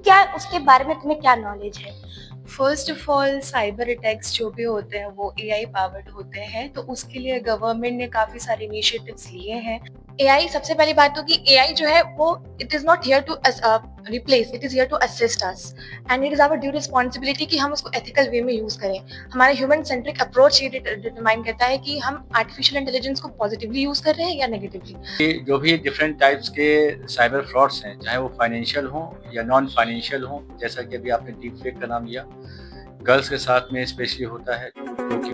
क्या उसके बारे में तुम्हें क्या नॉलेज है? First of all cyber attacks जो भी होते हैं वो एआई पावर्ड होते हैं, तो उसके लिए गवर्नमेंट ने काफी सारे इनिशिएटिव्स लिए हैं। एआई, सबसे पहली बात तो कि एआई जो है वो it is not here to replace, it is here to assist us and it is our due responsibility कि हम उसको एथिकल वे में यूज करें। हमारा ह्यूमन सेंट्रिक अप्रोच ये डिटरमाइन करता है कि हम आर्टिफिशियल इंटेलिजेंस को पॉजिटिवली यूज कर रहे हैं या नेगेटिवली। जो भी डिफरेंट टाइप्स के साइबर फ्रॉड्स हैं, चाहे वो फाइनेंशियल हों या नॉन फाइनेंशियल हों, जैसा कि अभी आपने डीप फेक का नाम लिया, गर्ल्स के साथ में स्पेशली होता है, जो कि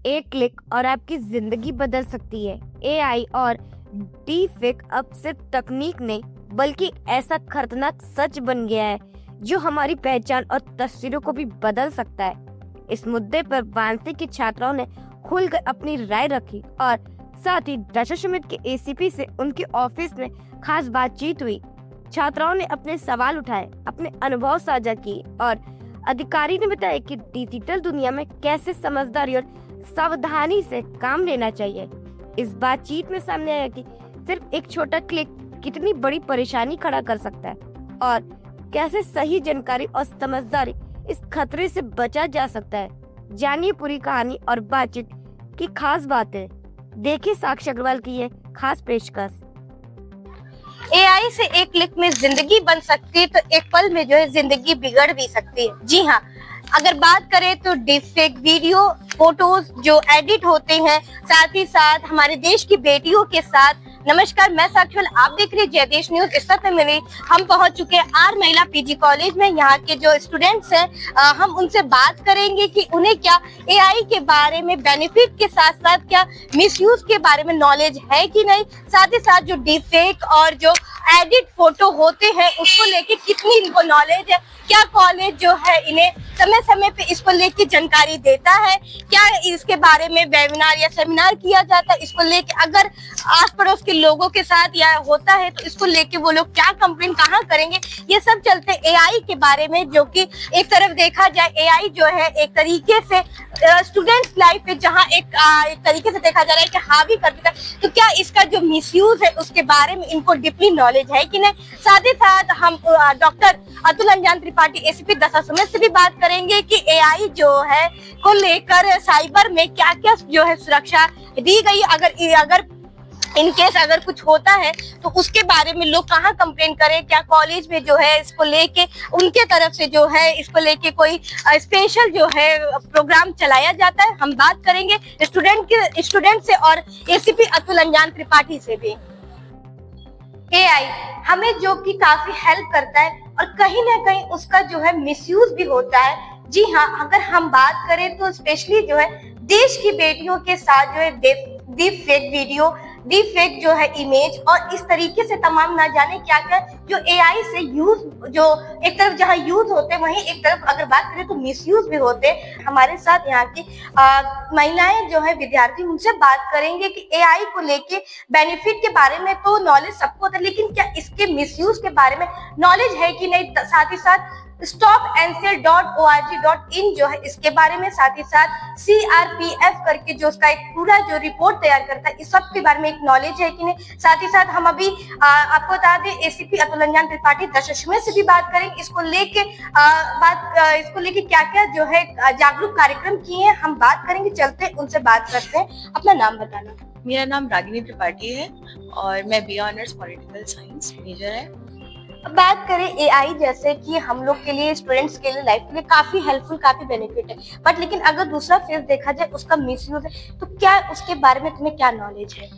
एक क्लिक और आपकी जिंदगी बदल सकती है। एआई और डीफेक अब सिर्फ तकनीक नहीं बल्कि ऐसा खतरनाक सच बन गया है जो हमारी पहचान और तस्वीरों को भी बदल सकता है। इस मुद्दे पर वाराणसी की छात्राओं ने खुलकर अपनी राय रखी और साथ ही दशाश्वमेध के एसीपी से उनके ऑफिस में खास बातचीत हुई। छात्राओं ने अपने सवाल उठाए, अपने अनुभव साझा किए और अधिकारी ने बताया कि डिजिटल दुनिया में कैसे समझदारी और सावधानी से काम लेना चाहिए। इस बातचीत में सामने आया कि सिर्फ एक छोटा क्लिक कितनी बड़ी परेशानी खड़ा कर सकता है और कैसे सही जानकारी और समझदारी इस खतरे से बचा जा सकता है। जानिए पूरी कहानी और बातचीत की खास बातें। देखिए साक्षी अग्रवाल की ये खास पेशकश। एआई से एक क्लिक में जिंदगी बन सकती है तो एक पल में जो है जिंदगी बिगड़ भी सकती है। जी हाँ, अगर बात करें तो डिफेक्ट वीडियो, फोटोज जो एडिट होते हैं, साथ ही साथ हमारे देश की बेटियों के साथ। नमस्कार, मैं साक्षी, आप देख रहे हैं जय देश न्यूज। इस समय मेरे हम पहुंच चुके हैं आर महिला पीजी कॉलेज में। यहाँ के जो स्टूडेंट्स हैं हम उनसे बात करेंगे कि उन्हें क्या एआई के बारे में बेनिफिट के साथ साथ क्या मिसयूज के बारे में नॉलेज है कि नहीं, साथ ही साथ जो डीफेक और जो एडिट फोटो होते हैं उसको लेके कितनी इनको नॉलेज है, क्या कॉलेज जो है इन्हें समय समय पे इसको लेके जानकारी देता है, क्या इसके बारे में वेबिनार या सेमिनार किया जाता है इसको लेके, अगर आस पड़ोस के लोगों के साथ या होता है तो इसको लेके वो लोग क्या कंप्लेन कहाँ करेंगे। ये सब चलते एआई के बारे में, जो कि एक तरफ देखा जाए एआई जो है एक तरीके से स्टूडेंट्स लाइफ पे जहाँ एक तरीके से देखा जा रहा है कि हावी कर देता है, तो क्या इसका जो मिसयूज है उसके बारे में इनको डीपली नॉलेज है कि नहीं। साथ ही साथ हम डॉक्टर अतुल अंजान त्रिपाठी एसीपी दशाश्वमेध से भी बात करेंगे कि एआई जो है को लेकर साइबर में क्या क्या जो है सुरक्षा दी गई, अगर इनकेस अगर कुछ होता है तो उसके बारे में लोग कहाँ कंप्लेन करें, क्या कॉलेज में जो है इसको लेके उनके तरफ से जो है इसको लेके कोई स्पेशल जो है प्रोग्राम चलाया जाता है। हम बात करेंगे स्टूडेंट से और एसीपी अतुल अंजान त्रिपाठी से भी। एआई हमें जो कि काफी हेल्प करता है और कहीं ना कहीं उसका जो है मिसयूज भी होता है। जी हाँ, अगर हम बात करें तो स्पेशली जो है देश की बेटियों के साथ जो है deep fake video, deep fake जो है इमेज और इस तरीके से तमाम ना जाने क्या क्या जो एआई से यूज, जो एक तरफ जहाँ यूज होते हैं वहीं एक तरफ अगर बात करें तो मिसयूज भी होते हैं। हमारे साथ यहाँ की महिलाएं जो है विद्यार्थी, उनसे बात करेंगे कि एआई को लेके बेनिफिट के बारे में तो नॉलेज सबको होता है, लेकिन क्या इसके मिसयूज के बारे में नॉलेज है कि नहीं। साथ ही साथ stopandswer.org.in जो है इसके बारे में, साथ ही साथ CRPF करके जो उसका एक पूरा जो रिपोर्ट तैयार करता है, इस सब के बारे में एक नॉलेज है कि नहीं। साथ ही साथ हम अभी आपको बता दें एसीपी अतुल अंजान त्रिपाठी दशाश्वमेध से भी बात करेंगे इसको लेके क्या क्या जो है जागरूक कार्यक्रम किए हैं, हम बात करेंगे। चलते उनसे बात करते हैं। अपना नाम बताना। मेरा नाम रागिनी त्रिपाठी है और मैं B honours political science major है। अब बात करें एआई, जैसे कि हम लोग के लिए स्टूडेंट्स के लिए लाइफ के लिए काफी हेल्पफुल, काफी बेनिफिट है, बट लेकिन अगर दूसरा फेस देखा जाए उसका मिसयूज है, तो क्या उसके बारे में तुम्हें क्या नॉलेज है?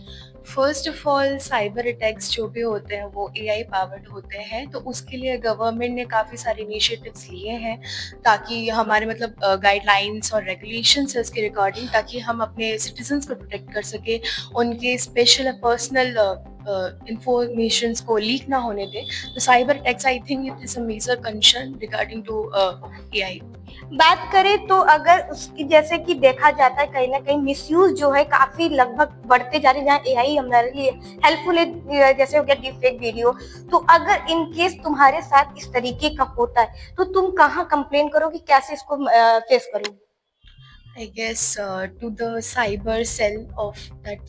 First of all cyber attacks जो भी होते हैं वो एआई पावर्ड होते हैं, तो उसके लिए गवर्नमेंट ने काफ़ी सारे इनिशिएटिव्स लिए हैं ताकि हमारे मतलब गाइडलाइंस और रेगुलेशंस है उसके रिगार्डिंग, ताकि हम अपने सिटीजन्स को प्रोटेक्ट कर सके, उनके स्पेशल पर्सनल इंफॉर्मेशंस को लीक ना होने दें। तो cyber attacks I think it is a major concern regarding to AI. बात करें तो अगर उसकी जैसे कि देखा जाता है कहीं ना कहीं मिसयूज जो है काफी लगभग बढ़ते जा रहे हैं, जहाँ एआई हमारे लिए हेल्पफुल है, जैसे हो गया डीपफेक वीडियो। तो अगर इन केस तुम्हारे साथ इस तरीके का होता है तो तुम कहाँ कंप्लेन करोगे, कैसे इसको फेस करोगे? I guess to the cyber cell of that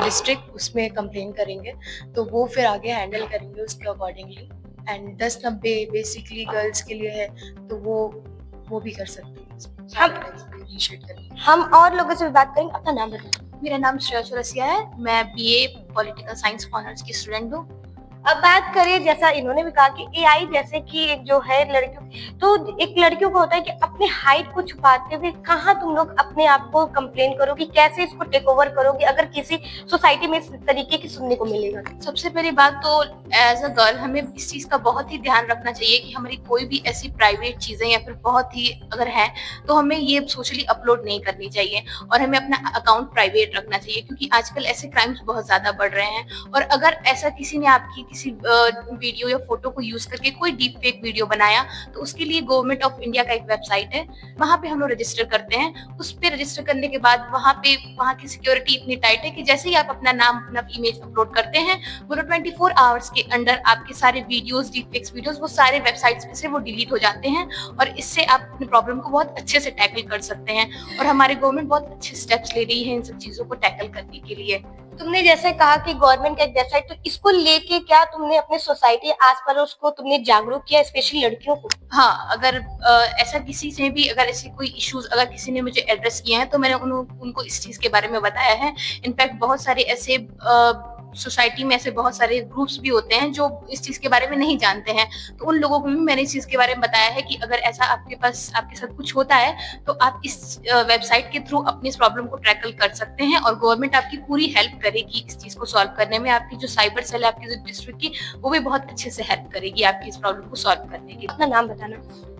district, उसमें कंप्लेन करेंगे तो वो फिर आगे हैंडल करेंगे उसके अकॉर्डिंगली। एंड 10-90 बेसिकली गर्ल्स के लिए है, तो वो भी कर सकते हैं, इनिशिएट करेंगे। हम और लोगों से भी बात करेंगे। अपना नाम बताएं। मेरा नाम श्रेया चौरसिया है। मैं बीए पॉलिटिकल साइंस ऑनर्स की स्टूडेंट हूँ। अब बात करें, जैसा इन्होंने भी कहा कि एआई जैसे कि एक जो है लड़कियों, तो एक लड़कियों को होता है कि अपने हाइट को छुपाते हुए कहाँ तुम लोग अपने आप को कंप्लेन करोगी, कैसे इसको टेक ओवर करोगी अगर किसी सोसाइटी में इस तरीके की सुनने को मिलेगा? सबसे पहली बात तो एज अ गर्ल हमें इस चीज का बहुत ही ध्यान रखना चाहिए कि हमारी कोई भी ऐसी प्राइवेट चीजें या फिर बहुत ही अगर है तो हमें ये सोशली अपलोड नहीं करनी चाहिए और हमें अपना अकाउंट प्राइवेट रखना चाहिए, क्योंकि आजकल ऐसे क्राइम्स बहुत ज्यादा बढ़ रहे हैं। और अगर ऐसा किसी ने आपकी किसी वीडियो या फोटो को यूज करके कोई डीप फेक वीडियो बनाया तो उसके लिए गवर्नमेंट ऑफ इंडिया का एक वेबसाइट है, वहां पे हम लोग रजिस्टर करते हैं। उस पे रजिस्टर करने के बाद वहां की सिक्योरिटी इतनी टाइट है कि जैसे ही आप अपना नाम अपना इमेज अपलोड करते हैं वो 24 आवर्स के अंदर आपके सारे वीडियोस, डीप फेक्स वीडियोस, वो सारे वेबसाइट्स पे से वो डिलीट हो जाते हैं और इससे आप अपने प्रॉब्लम को बहुत अच्छे से टैकल कर सकते हैं। और हमारी गवर्नमेंट बहुत अच्छे स्टेप्स ले रही है इन सब चीजों को टैकल करने के लिए। तुमने जैसे कहा कि गवर्नमेंट का एक वेबसाइट, तो इसको लेके क्या तुमने अपने सोसाइटी आस पड़ोस को तुमने जागरूक किया, स्पेशली लड़कियों को? हाँ, अगर ऐसा किसी से भी अगर ऐसे कोई इश्यूज अगर किसी ने मुझे एड्रेस किए हैं तो मैंने उनको इस चीज के बारे में बताया है। इनफैक्ट बहुत सारे ऐसे सोसाइटी में ऐसे बहुत सारे ग्रुप्स भी होते हैं जो इस चीज के बारे में नहीं जानते हैं, तो उन लोगों को भी मैंने इस चीज के बारे में बताया है कि अगर ऐसा आपके साथ कुछ होता है तो आप इस वेबसाइट के थ्रू अपनी इस प्रॉब्लम को टैकल कर सकते हैं और गवर्नमेंट आपकी पूरी हेल्प करेगी इस चीज को सॉल्व करने में। आपकी जो साइबर सेल है आपकी जो डिस्ट्रिक्ट की, वो भी बहुत अच्छे से हेल्प करेगी आपकी इस प्रॉब्लम को सॉल्व करने की। अपना नाम बताना।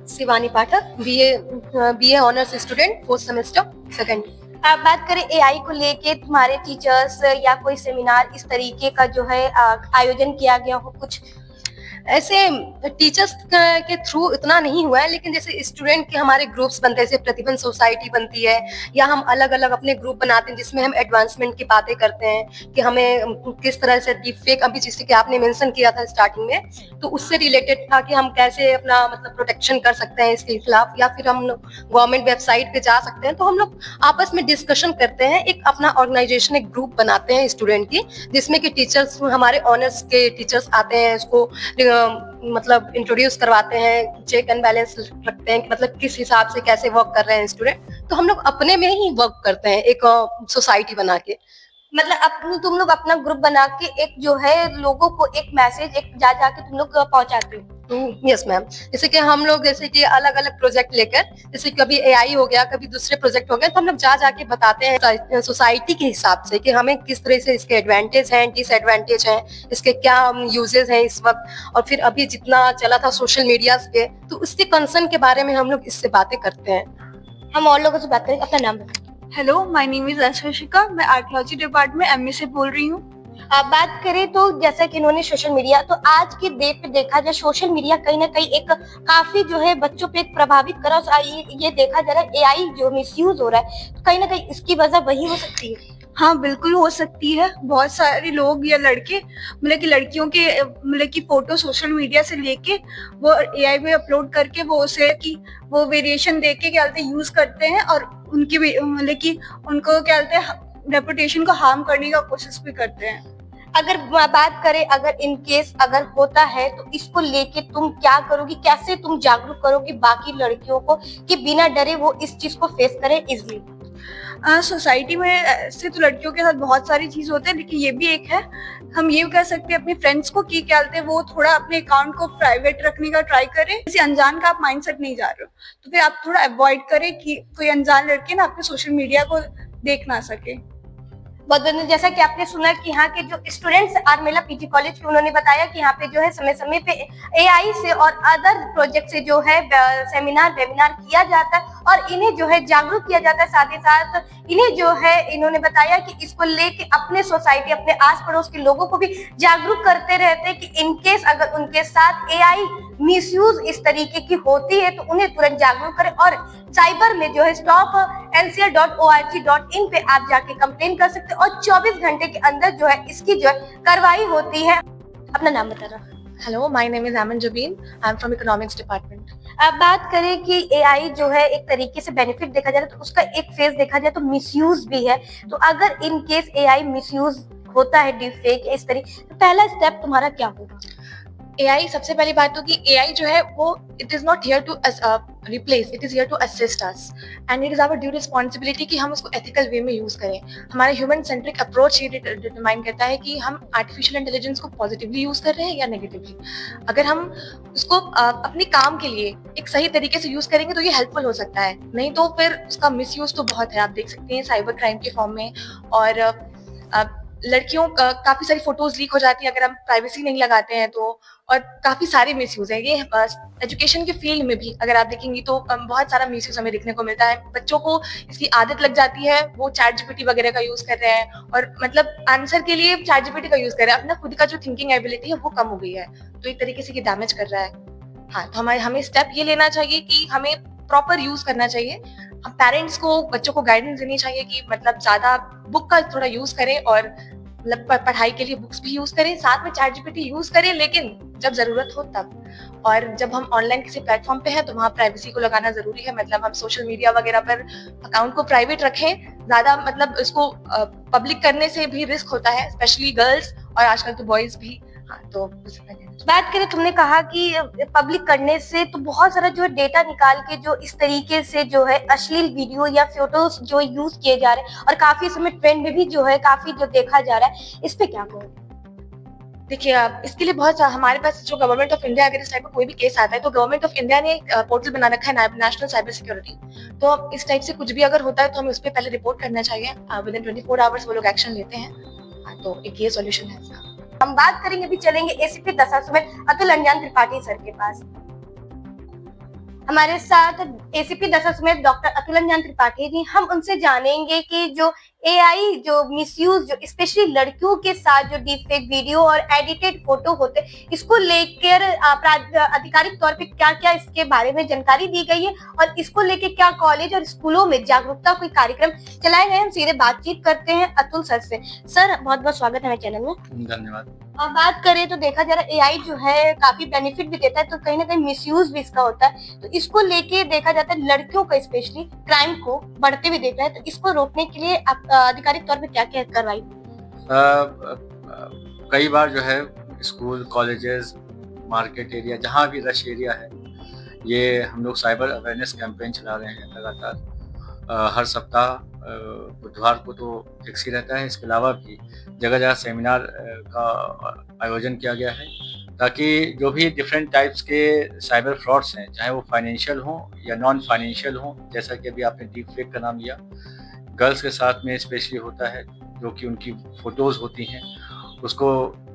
Shivani Pathak, BA honours student, 4th semester, second. आप बात करें एआई को लेके, तुम्हारे टीचर्स या कोई सेमिनार इस तरीके का जो है आयोजन किया गया हो कुछ? ऐसे टीचर्स के थ्रू इतना नहीं हुआ है, लेकिन जैसे स्टूडेंट के हमारे ग्रुप्स बनते हैं, जैसे प्रतिबंध सोसाइटी बनती है, या हम अलग अलग अपने ग्रुप बनाते हैं जिसमें हम एडवांसमेंट की बातें करते हैं कि हमें किस तरह से डीप फेक, अभी जैसे कि आपने मेंशन किया था स्टार्टिंग में, तो उससे रिलेटेड था कि हम कैसे अपना मतलब प्रोटेक्शन कर सकते हैं इसके खिलाफ, या फिर हम गवर्नमेंट वेबसाइट पे जा सकते हैं। तो हम लोग आपस में डिस्कशन करते हैं, एक अपना ऑर्गेनाइजेशन, एक ग्रुप बनाते हैं स्टूडेंट की, जिसमें कि टीचर्स, हमारे ऑनर्स के टीचर्स आते हैं, इसको मतलब इंट्रोड्यूस करवाते हैं, चेक एंड बैलेंस रखते हैं कि मतलब किस हिसाब से कैसे वर्क कर रहे हैं स्टूडेंट। तो हम लोग अपने में ही वर्क करते हैं एक सोसाइटी बना के। मतलब तुम लोग अपना ग्रुप बना के एक जो है लोगों को एक मैसेज एक जा के तुम लोग पहुंचाते हो? यस मैम, जैसे कि हम लोग जैसे कि अलग अलग प्रोजेक्ट लेकर, जैसे कभी एआई हो गया, कभी दूसरे प्रोजेक्ट हो गए, तो हम लोग जाके बताते हैं सोसाइटी के हिसाब से कि हमें किस तरह से इसके एडवांटेज हैं, डिसएडवांटेज हैं, इसके क्या यूजेस हैं इस वक्त, और फिर अभी जितना चला था सोशल मीडिया पे, तो उसके कंसर्न के बारे में हम लोग इससे बातें करते हैं। हम और लोगों से बात करें। अपना नाम बताओ। Hello, my name is Anshushika. मैं आर्कियोलॉजी डिपार्टमेंट एमए से बोल रही हूँ। आप बात करें तो जैसा कि इन्होंने सोशल मीडिया, तो आज के डेट पे देखा जाए सोशल मीडिया कहीं ना कहीं एक काफी जो है बच्चों पे एक प्रभावित करा, ये देखा जा रहा है एआई जो मिसयूज हो रहा है, तो कहीं ना कहीं इसकी वजह वही हो सकती है। हाँ, बिल्कुल हो सकती है। बहुत सारे लोग या लड़के मतलब कि लड़कियों के मतलब की फोटो सोशल मीडिया से लेके वो एआई में अपलोड करके वो उसे कि वो वेरिएशन देख के क्या बोलते यूज करते हैं और उनकी मतलब कि उनको क्या बोलते हैं रेपुटेशन को हार्म करने का कोशिश भी करते हैं। अगर बात करें, अगर इन केस अगर होता है तो इसको लेके तुम क्या करोगी, कैसे तुम जागरूक करोगी बाकी लड़कियों को कि बिना डरे वो इस चीज को फेस करें इजली? सोसाइटी में ऐसे तो लड़कियों के साथ बहुत सारी चीज होते हैं, लेकिन ये भी एक है, हम ये कह सकते हैं अपने फ्रेंड्स को कि क्या बोलते हैं वो थोड़ा अपने अकाउंट को प्राइवेट रखने का ट्राई करें। किसी अनजान का आप माइंडसेट नहीं जा रहे हो तो फिर आप थोड़ा अवॉइड करें कि कोई अनजान लड़के ना अपने सोशल मीडिया को देख ना सके। बहुत जैसा कि आपने सुना कि यहाँ के जो स्टूडेंट्स आरमेला पीजी कॉलेज के, उन्होंने बताया कि यहाँ पे जो है समय समय पे एआई से और अदर प्रोजेक्ट से जो है सेमिनार वेबिनार किया जाता है और इन्हें जो है जागरूक किया जाता है। साथ ही साथ इन्हें जो है इन्होंने बताया कि इसको लेके अपने सोसाइटी, अपने आस पड़ोस के लोगों को भी जागरूक करते रहते हैं कि इनकेस अगर उनके साथ एआई मिसयूज इस तरीके की होती है तो उन्हें तुरंत जागरूक करें और साइबर में जो है stopncr.org.in पे आप जाके कंप्लेन कर सकते हैं और 24 घंटे के अंदर जो है इसकी जो है कार्रवाई होती है। अपना नाम बताना। Hello, my name is Aman Jabeen. I am from economics department. अब बात करें कि एआई जो है एक तरीके से बेनिफिट देखा जाए तो उसका एक फेस देखा जाए तो मिसयूज भी है। तो अगर इन केस एआई मिसयूज होता है डीपफेक इस तरीके, तो पहला स्टेप तुम्हारा क्या होगा? एआई सबसे पहली बात तो कि एआई जो है वो it is not here to replace, it is here to assist us and it is our due responsibility कि हम उसको एथिकल वे में यूज करें। हमारा ह्यूमन सेंट्रिक अप्रोच ये डिटरमाइन करता है कि हम आर्टिफिशियल इंटेलिजेंस को पॉजिटिवली यूज कर रहे हैं या नेगेटिवली। अगर हम उसको अपने काम के लिए एक सही तरीके से यूज करेंगे तो ये हेल्पफुल हो सकता है, नहीं तो फिर उसका मिसयूज तो बहुत है। आप देख सकते हैं साइबर क्राइम के फॉर्म में, और लड़कियों काफी सारी फोटोज लीक हो जाती है अगर हम प्राइवेसी नहीं लगाते हैं तो, और काफी सारे मिसयूज है। ये एजुकेशन के फील्ड में भी अगर आप देखेंगी तो बहुत सारा मिसयूज हमें देखने को मिलता है। बच्चों को इसकी आदत लग जाती है, वो चैट जीपीटी वगैरह का यूज कर रहे हैं और मतलब आंसर के लिए चैट जीपीटी का यूज कर रहे हैं, अपना खुद का जो थिंकिंग एबिलिटी है वो कम हो गई है, तो एक तरीके से ये डैमेज कर रहा है। हाँ, तो हमें स्टेप ये लेना चाहिए कि हमें प्रॉपर यूज करना चाहिए। हम पेरेंट्स को बच्चों को गाइडेंस देनी चाहिए कि मतलब ज्यादा बुक का थोड़ा यूज करें और मतलब पढ़ाई के लिए बुक्स भी यूज करें, साथ में चैट जीपीटी यूज करें लेकिन जब जरूरत हो तब। और जब हम ऑनलाइन किसी प्लेटफॉर्म पे हैं तो वहाँ प्राइवेसी को लगाना जरूरी है, मतलब हम सोशल मीडिया वगैरह पर अकाउंट को प्राइवेट रखें। ज्यादा मतलब इसको पब्लिक करने से भी रिस्क होता है, स्पेशली गर्ल्स और आजकल तो बॉयज भी। हाँ, तो बात करें, तुमने कहा कि पब्लिक करने से तो बहुत सारा जो है डेटा निकाल के जो इस तरीके से जो है अश्लील वीडियो या फोटोज जो यूज किए जा रहे हैं और काफी समय ट्रेंड में भी जो है काफी जो देखा जा रहा है, इस पे क्या कहोगे? देखिए, इसके लिए बहुत हमारे पास जो गवर्नमेंट ऑफ इंडिया, अगर इस टाइप का कोई भी केस आता है तो गवर्नमेंट ऑफ इंडिया ने एक पोर्टल बना रखा है, नेशनल साइबर सिक्योरिटी। तो अब इस टाइप से कुछ भी अगर होता है तो हमें उस पर पहले रिपोर्ट करना चाहिए, विद इन 24 आवर्स वो लोग एक्शन लेते हैं। तो एक ये सॉल्यूशन है इसका। हम बात करेंगे, अभी चलेंगे एसीपी दशाश्वमेध अतुल अंजान त्रिपाठी सर के पास। हमारे साथ एसीपी दशाश्वमेध डॉक्टर अतुल अंजान त्रिपाठी जी, हम उनसे जानेंगे कि जो एआई जो मिसयूज जो स्पेशली लड़कियों के साथ जो डीपफेक वीडियो और एडिटेड फोटो होते हैं, इसको लेकर आधिकारिक तौर पे क्या क्या इसके बारे में जानकारी दी गई है और इसको लेकर क्या कॉलेज और स्कूलों में जागरूकता कोई कार्यक्रम चलाए गए। हम सीधे बातचीत करते हैं अतुल सर से। सर, बहुत बहुत स्वागत है हमारे चैनल में। धन्यवाद। अब बात करें तो देखा जा रहा है एआई जो है काफी बेनिफिट भी देता है, तो कहीं ना कहीं मिसयूज भी इसका होता है। तो इसको लेके देखा जाता है लड़कियों का स्पेशली क्राइम को बढ़ते हुए देख रहा है, तो इसको रोकने के लिए आप आधिकारिक तौर पे क्या क्या कार्रवाई? कई बार जो है स्कूल, कॉलेजेस, मार्केट एरिया, जहाँ भी रश एरिया है, ये हम लोग साइबर अवेयरनेस कैंपेन चला रहे हैं लगातार। हर सप्ताह बुधवार को तो फिक्स ही रहता है, इसके अलावा भी जगह जगह सेमिनार का आयोजन किया गया है ताकि जो भी डिफरेंट टाइप्स के साइबर फ्रॉड्स हैं, चाहे वो फाइनेंशियल हों या नॉन फाइनेंशियल हों, जैसा कि अभी आपने डीप फेक का नाम लिया, गर्ल्स के साथ में स्पेशली होता है, जो कि उनकी फ़ोटोज़ होती हैं, उसको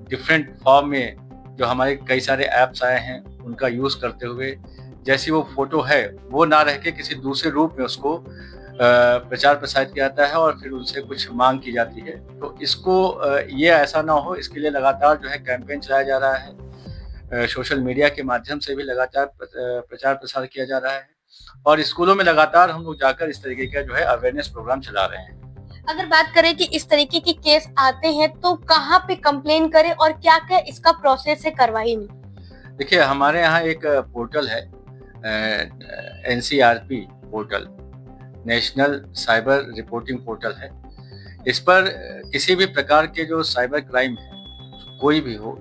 डिफरेंट फॉर्म में जो हमारे कई सारे ऐप्स आए हैं उनका यूज़ करते हुए जैसी वो फ़ोटो है वो ना रह के किसी दूसरे रूप में उसको प्रचार प्रसारित किया जाता है और फिर उनसे कुछ मांग की जाती है। तो इसको ये ऐसा ना हो, इसके लिए लगातार जो है कैंपेन चलाया जा रहा है। सोशल मीडिया के माध्यम से भी लगातार प्रचार प्रसार किया जा रहा है और स्कूलों में लगातार हम लोग जाकर इस तरीके का जो है अवेयरनेस प्रोग्राम चला रहे हैं। अगर बात करें कि इस तरीके के केस आते हैं तो कहाँ पे कंप्लेन करें और क्या क्या इसका प्रोसेस है कार्रवाई में? देखिए, हमारे यहाँ एक पोर्टल है, NCRP portal, national cyber reporting portal है। इस पर किसी भी प्रकार के जो साइबर क्राइम है कोई भी हो,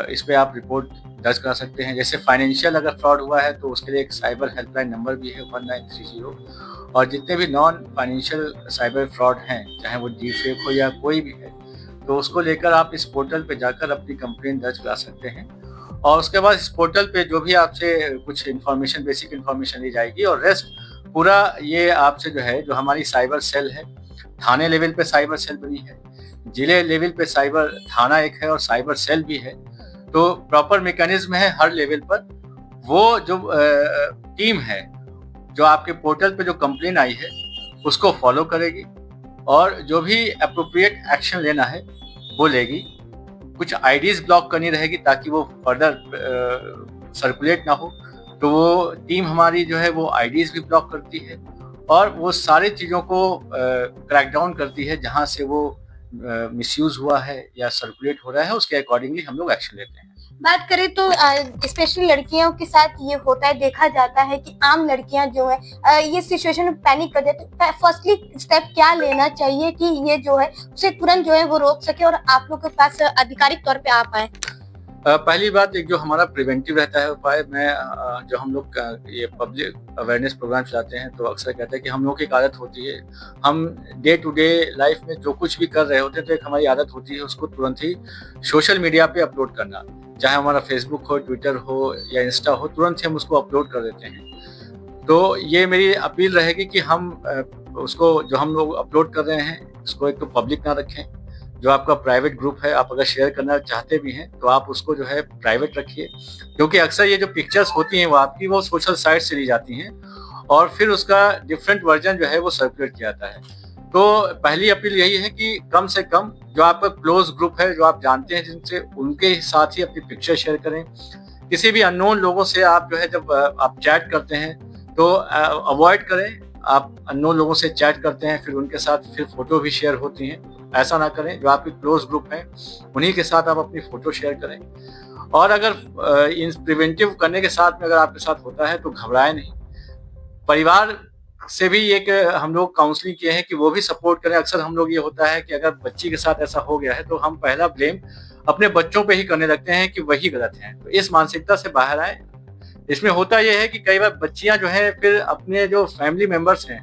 इस पे आप रिपोर्ट दर्ज करा सकते हैं। जैसे फाइनेंशियल अगर फ्रॉड हुआ है तो उसके लिए एक साइबर हेल्पलाइन नंबर भी है 1930, और जितने भी नॉन फाइनेंशियल साइबर फ्रॉड हैं, चाहे वो डीफेक हो या कोई भी है, तो उसको लेकर आप इस पोर्टल पे जाकर अपनी कंप्लेंट दर्ज करा सकते हैं। और उसके बाद इस पोर्टल पे जो भी आपसे कुछ इन्फॉर्मेशन, बेसिक इन्फॉर्मेशन ली जाएगी और रेस्ट पूरा ये आपसे जो है, जो हमारी साइबर सेल है, थाने लेवल पे साइबर सेल बनी है, जिले लेवल पे साइबर थाना एक है और साइबर सेल भी है। तो प्रॉपर मैकेनिज्म है हर लेवल पर। वो जो टीम है जो आपके पोर्टल पे जो कंप्लेन आई है उसको फॉलो करेगी और जो भी अप्रोप्रिएट एक्शन लेना है वो लेगी। कुछ आईडीज ब्लॉक करनी रहेगी ताकि वो फर्दर सर्कुलेट ना हो, तो वो टीम हमारी जो है वो आईडीज भी ब्लॉक करती है और वो सारी चीज़ों को क्रैकडाउन करती है जहाँ से वो मिसयूज हुआ है या सर्कुलेट हो रहा है, उसके अकॉर्डिंगली हम लोग एक्शन लेते हैं। बात करें तो स्पेशली लड़कियों के साथ ये होता है, देखा जाता है कि आम लड़कियां जो है ये सिचुएशन में पैनिक कर देती है। फर्स्टली स्टेप क्या लेना चाहिए कि ये जो है उसे तुरंत जो है वो रोक सके और आप लोग के पास आधिकारिक तौर पे आ पाए? पहली बात, एक जो हमारा प्रिवेंटिव रहता है उपाय, मैं जो हम लोग ये पब्लिक अवेयरनेस प्रोग्राम चलाते हैं तो अक्सर कहते हैं कि हम लोग की एक आदत होती है, हम डे टू डे लाइफ में जो कुछ भी कर रहे होते हैं तो एक हमारी आदत होती है उसको तुरंत ही सोशल मीडिया पे अपलोड करना, चाहे हमारा फेसबुक हो, ट्विटर हो या इंस्टा हो, तुरंत ही हम उसको अपलोड कर देते हैं। तो ये मेरी अपील रहेगी कि हम उसको जो हम लोग अपलोड कर रहे हैं उसको एक तो पब्लिक ना रखें, जो आपका प्राइवेट ग्रुप है आप अगर शेयर करना चाहते भी हैं तो आप उसको जो है प्राइवेट रखिए, क्योंकि अक्सर ये जो पिक्चर्स होती हैं वो आपकी वो सोशल साइट से ली जाती हैं और फिर उसका डिफरेंट वर्जन जो है वो सर्कुलेट किया जाता है। तो पहली अपील यही है कि कम से कम जो आपका क्लोज ग्रुप है, जो आप जानते हैं जिनसे, उनके साथ ही अपनी पिक्चर शेयर करें। किसी भी अननोन लोगों से आप जो है जब आप चैट करते हैं तो अवॉइड करें। आप अननोन लोगों से चैट करते हैं फिर उनके साथ फिर फोटो भी शेयर होती हैं, ऐसा ना करें। जो आपके क्लोज ग्रुप हैं उन्हीं के साथ आप अपनी फोटो शेयर करें। और अगर इन प्रिवेंटिव करने के साथ में अगर आपके साथ होता है तो घबराएं नहीं। परिवार से भी एक हम लोग काउंसलिंग किए हैं कि वो भी सपोर्ट करें। अक्सर हम लोग ये होता है कि अगर बच्ची के साथ ऐसा हो गया है तो हम पहला ब्लेम अपने बच्चों पे ही करने लगते हैं कि वही गलत हैं। तो इस मानसिकता से बाहर आए। इसमें होता यह है कि कई बार बच्चियां जो है फिर अपने जो फैमिली मेंबर्स हैं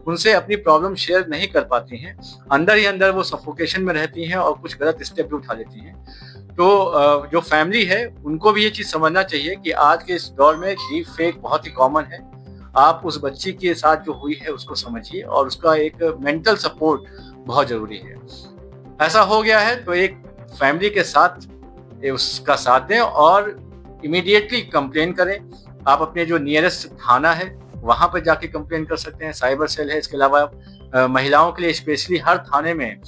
उनसे अपनी प्रॉब्लम शेयर नहीं कर पाती हैं, अंदर ही अंदर वो सफोकेशन में रहती हैं और कुछ गलत स्टेप भी उठा लेती हैं। तो जो फैमिली है उनको भी ये चीज़ समझना चाहिए कि आज के इस दौर में डीप फेक बहुत ही कॉमन है। आप उस बच्ची के साथ जो हुई है उसको समझिए और उसका एक मेंटल सपोर्ट बहुत जरूरी है। ऐसा हो गया है तो एक फैमिली के साथ उसका साथ दें और इमीडिएटली कंप्लेन करें। आप अपने जो नियरेस्ट थाना है वहां पर जाके कंप्लेन कर सकते हैं, साइबर सेल है। इसके अलावा महिलाओं के लिए स्पेशली हर थाने में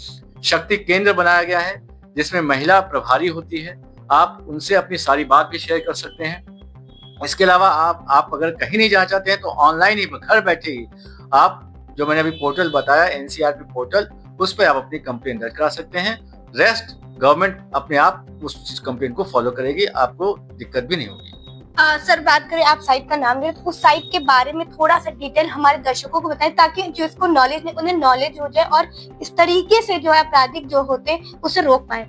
शक्ति केंद्र बनाया गया है जिसमें महिला प्रभारी होती है। आप उनसे अपनी सारी बात भी शेयर कर सकते हैं। इसके अलावा आप अगर कहीं नहीं जाना चाहते हैं तो ऑनलाइन ही घर बैठे ही आप जो मैंने अभी पोर्टल बताया एनसीआरपी पोर्टल, उस पर आप अपनी कंप्लेन दर्ज करा सकते हैं। रेस्ट गवर्नमेंट अपने आप उस कंप्लेन को फॉलो करेगी, आपको दिक्कत भी नहीं होगी। सर बात करें, आप साइट का नाम ले तो उस साइट के बारे में थोड़ा सा डिटेल हमारे दर्शकों को बताएं ताकि जो इसको नॉलेज नहीं उन्हें नॉलेज हो जाए और इस तरीके से जो है आपराधिक जो होते हैं उसे रोक पाए।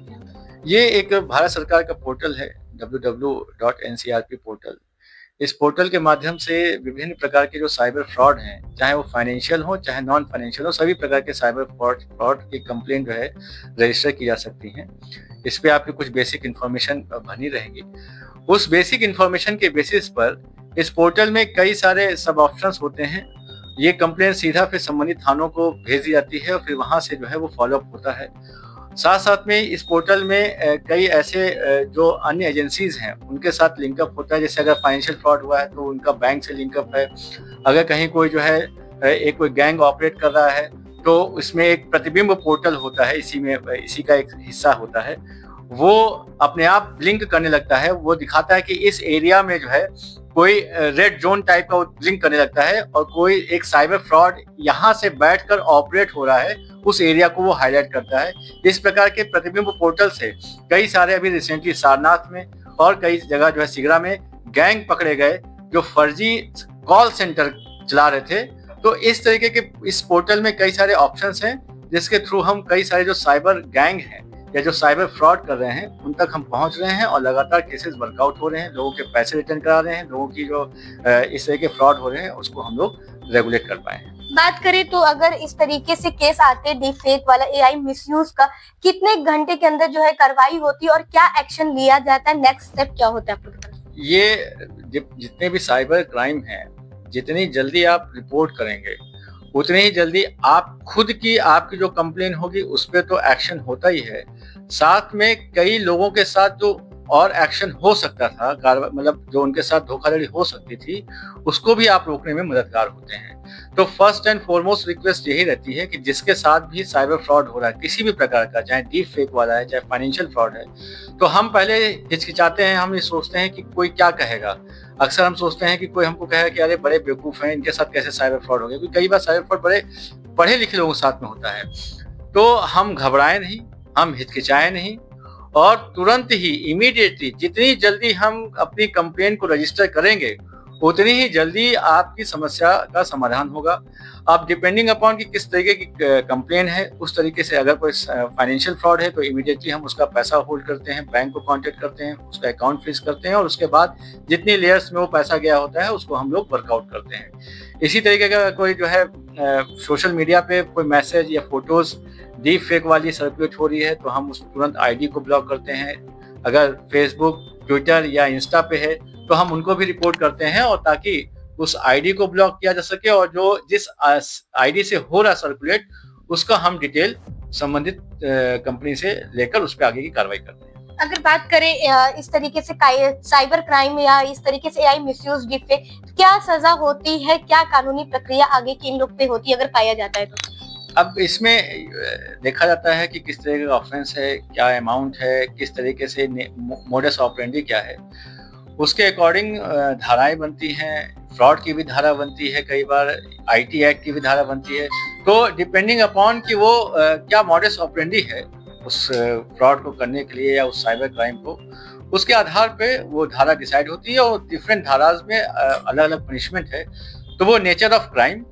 ये एक भारत सरकार का पोर्टल है www.ncrp पोर्टल। इस पोर्टल के माध्यम से विभिन्न प्रकार के जो साइबर फ्रॉड हैं, चाहे वो फाइनेंशियल हो चाहे नॉन फाइनेंशियल हो, सभी प्रकार के साइबर फ्रॉड की कंप्लेंट जो है रजिस्टर की जा सकती हैं। इस पे आपकी कुछ बेसिक इन्फॉर्मेशन भरनी रहेगी। उस बेसिक इन्फॉर्मेशन के बेसिस पर इस पोर्टल में कई सारे सब ऑप्शंस होते हैं। ये कंप्लेंट सीधा फिर संबंधित थानों को भेज दी जाती है और फिर वहां से जो है वो फॉलोअप होता है। साथ साथ में इस पोर्टल में कई ऐसे जो अन्य एजेंसीज हैं उनके साथ लिंकअप होता है। जैसे अगर फाइनेंशियल फ्रॉड हुआ है तो उनका बैंक से लिंकअप है। अगर कहीं कोई जो है एक कोई गैंग ऑपरेट कर रहा है तो इसमें एक प्रतिबिंब पोर्टल होता है, इसी का एक हिस्सा होता है। वो अपने आप लिंक करने लगता है, वो दिखाता है कि इस एरिया में जो है कोई रेड जोन टाइप का लिंक करने लगता है और कोई एक साइबर फ्रॉड यहाँ से बैठकर ऑपरेट हो रहा है, उस एरिया को वो हाईलाइट करता है। इस प्रकार के प्रतिबिंब पोर्टल से कई सारे अभी रिसेंटली सारनाथ में और कई जगह जो है सिगरा में गैंग पकड़े गए जो फर्जी कॉल सेंटर चला रहे थे। तो इस तरीके के इस पोर्टल में कई सारे ऑप्शंस हैं जिसके थ्रू हम कई सारे जो साइबर गैंग हैं या जो साइबर फ्रॉड कर रहे हैं उन तक हम पहुंच रहे हैं और लगातार केसेस वर्कआउट हो रहे हैं। लोगों के पैसे रिटर्न करा रहे हैं, लोगों की जो इस तरह के फ्रॉड हो रहे हैं उसको हम लोग रेगुलेट कर पाए हैं। बात करें तो अगर इस तरीके से केस आते हैं डीप फेक वाला एआई मिसयूज का, कितने घंटे के अंदर जो है कार्रवाई होती है और क्या एक्शन लिया जाता है, नेक्स्ट स्टेप क्या होता है आप लोग? ये जितने भी साइबर क्राइम हैं, जितनी जल्दी आप रिपोर्ट करेंगे उतनी ही जल्दी आप खुद की आपकी जो कंप्लेन होगी उस पर तो एक्शन होता ही है, साथ में कई लोगों के साथ जो और एक्शन हो सकता था, मतलब जो उनके साथ धोखाधड़ी हो सकती थी, उसको भी आप रोकने में मददगार होते हैं। तो फर्स्ट एंड फॉरमोस्ट रिक्वेस्ट यही रहती है कि जिसके साथ भी साइबर फ्रॉड हो रहा है किसी भी प्रकार का, चाहे डीप फेक वाला है चाहे फाइनेंशियल फ्रॉड है, तो हम पहले हिचकिचाते हैं, हम ये सोचते हैं कि कोई क्या कहेगा। अक्सर हम सोचते हैं कि कोई हमको कहेगा कि अरे बड़े बेवकूफ हैं, इनके साथ कैसे साइबर फ्रॉड हो गया, क्योंकि कई बार साइबर फ्रॉड बड़े पढ़े लिखे लोगों के साथ में होता है। तो हम घबराएं नहीं, हम हिचकिचाएं नहीं और तुरंत ही इमीडिएटली जितनी जल्दी हम अपनी कंप्लेन को रजिस्टर करेंगे उतनी ही जल्दी आपकी समस्या का समाधान होगा। आप डिपेंडिंग अपॉन कि किस तरीके की कंप्लेन है उस तरीके से, अगर कोई फाइनेंशियल फ्रॉड है तो इमीडिएटली हम उसका पैसा होल्ड करते हैं, बैंक को कांटेक्ट करते हैं, उसका अकाउंट फ्रीज करते हैं और उसके बाद जितनी लेयर्स में वो पैसा गया होता है उसको हम लोग वर्कआउट करते हैं। इसी तरीके का कोई जो है सोशल मीडिया पे कोई मैसेज या फोटोज डीप फेक वाली सर्कुलेट हो रही है तो हम उस तुरंत आईडी को ब्लॉक करते हैं। अगर फेसबुक, ट्विटर या इंस्टा पे है तो हम उनको भी रिपोर्ट करते हैं, और ताकि उस आईडी को ब्लॉक किया जा सके और जो जिस आईडी से हो रहा सर्कुलेट उसका हम डिटेल संबंधित कंपनी से लेकर उस पर आगे की कार्रवाई करते हैं। अगर बात करें इस तरीके से साइबर क्राइम या इस तरीके से एआई मिसयूज डिफेक्ट, क्या सजा होती है, क्या कानूनी प्रक्रिया आगे की इन लोग पे होती है अगर पाया जाता है तो? अब इसमें देखा जाता है कि किस तरह का ऑफेंस है, क्या अमाउंट है, किस तरीके से मोडस ऑपरेंडी क्या है, उसके अकॉर्डिंग धाराएं बनती हैं। फ्रॉड की भी धारा बनती है, कई बार आईटी एक्ट की भी धारा बनती है। तो डिपेंडिंग अपॉन कि वो क्या मॉडस ऑपरेंडी है उस फ्रॉड को करने के लिए या उस साइबर क्राइम को, उसके आधार पे वो धारा डिसाइड होती है और डिफरेंट धाराज में अलग अलग पनिशमेंट है। तो वो nature of crime,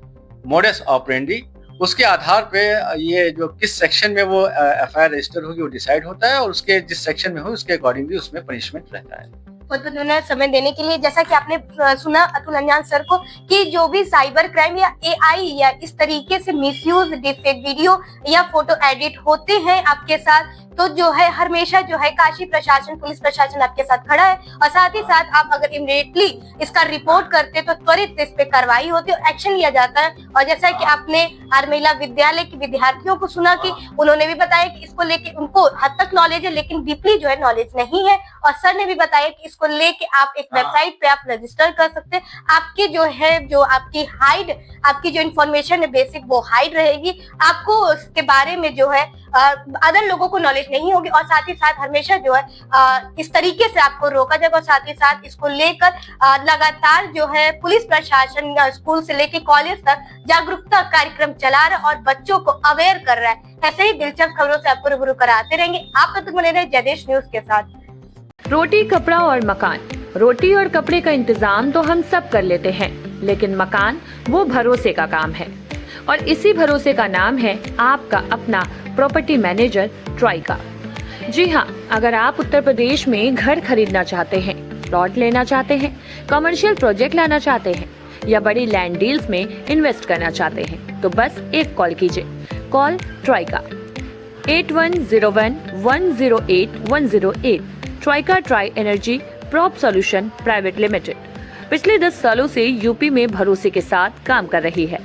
modus operandi, उसके आधार पे ये जो किस सेक्शन में वो एफआईआर रजिस्टर होगी वो डिसाइड होता है और उसके जिस सेक्शन में हो उसके अकॉर्डिंगली उसमें पनिशमेंट रहता है। बहुत बहुत धन्यवाद समय देने के लिए। जैसा कि आपने सुना अतुल अंजान सर को कि जो भी साइबर क्राइम या एआई या इस तरीके से मिसयूज डिफेक्ट वीडियो या फोटो एडिट होते हैं आपके साथ, तो जो है हमेशा जो है काशी प्रशासन, पुलिस प्रशासन आपके साथ खड़ा है, और साथ ही साथ आप अगर इमीडिएटली इसका रिपोर्ट करते तो त्वरित इस पे कार्रवाई होती है और एक्शन लिया जाता है। और जैसा कि आपने आर महिला विद्यालय के विद्यार्थियों को सुना कि उन्होंने भी बताया कि इसको लेके उनको हद तक नॉलेज है लेकिन डीपली जो है नॉलेज नहीं है, और सर ने भी बताया कि इसको लेके आप एक वेबसाइट पे आप रजिस्टर कर सकते हैं। आपके जो है जो आपकी हाइड, आपकी जो इन्फॉर्मेशन है बेसिक वो हाइड रहेगी, आपको उसके बारे में जो है अदर लोगों को नॉलेज नहीं होगी, और साथ ही साथ हमेशा जो है इस तरीके से आपको रोका जाएगा। और साथ ही साथ इसको लेकर लगातार जो है पुलिस प्रशासन स्कूल से लेकर कॉलेज तक जागरूकता कार्यक्रम चला रहा है और बच्चों को अवेयर कर रहा है। ऐसे ही दिलचस्प खबरों से आपको रूबरू कराते रहेंगे। आप तब तक बने रहे जयदेश न्यूज के साथ। रोटी, कपड़ा और मकान। रोटी और कपड़े का इंतजाम तो हम सब कर लेते हैं, लेकिन मकान वो भरोसे का काम है, और इसी भरोसे का नाम है आपका अपना प्रॉपर्टी मैनेजर ट्राइका। जी हाँ, अगर आप उत्तर प्रदेश में घर खरीदना चाहते हैं, प्लॉट लेना चाहते हैं, कमर्शियल प्रोजेक्ट लाना चाहते हैं या बड़ी लैंड डील्स में इन्वेस्ट करना चाहते हैं तो बस एक कॉल कीजिए। Call Trika 8101108108। Trika tri energy prop solution private limited पिछले 10 सालों से यूपी में भरोसे के साथ काम कर रही है।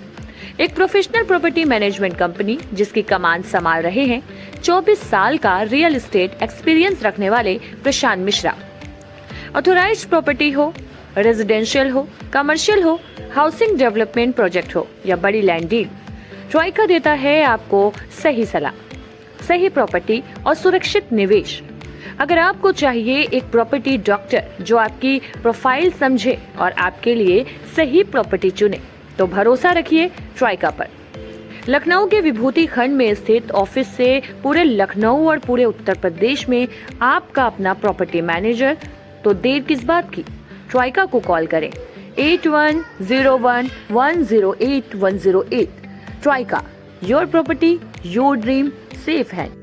एक प्रोफेशनल प्रॉपर्टी मैनेजमेंट कंपनी जिसकी कमान संभाल रहे हैं 24 साल का रियल एस्टेट एक्सपीरियंस रखने वाले प्रशांत मिश्रा। ऑथोराइज्ड प्रॉपर्टी हो, रेजिडेंशियल हो, कमर्शियल हो, हाउसिंग डेवलपमेंट प्रोजेक्ट हो या बड़ी लैंड डील, ट्राइका देता है आपको सही सलाह, सही प्रॉपर्टी और सुरक्षित निवेश। अगर आपको चाहिए एक प्रॉपर्टी डॉक्टर जो आपकी प्रोफाइल समझे और आपके लिए सही प्रॉपर्टी चुने, तो भरोसा रखिए ट्राइका पर। लखनऊ के विभूति खंड में स्थित ऑफिस से पूरे लखनऊ और पूरे उत्तर प्रदेश में आपका अपना प्रॉपर्टी मैनेजर, तो देर किस बात की, ट्राइका को कॉल करें 8101108108। Trika, your property, your dream, safe है।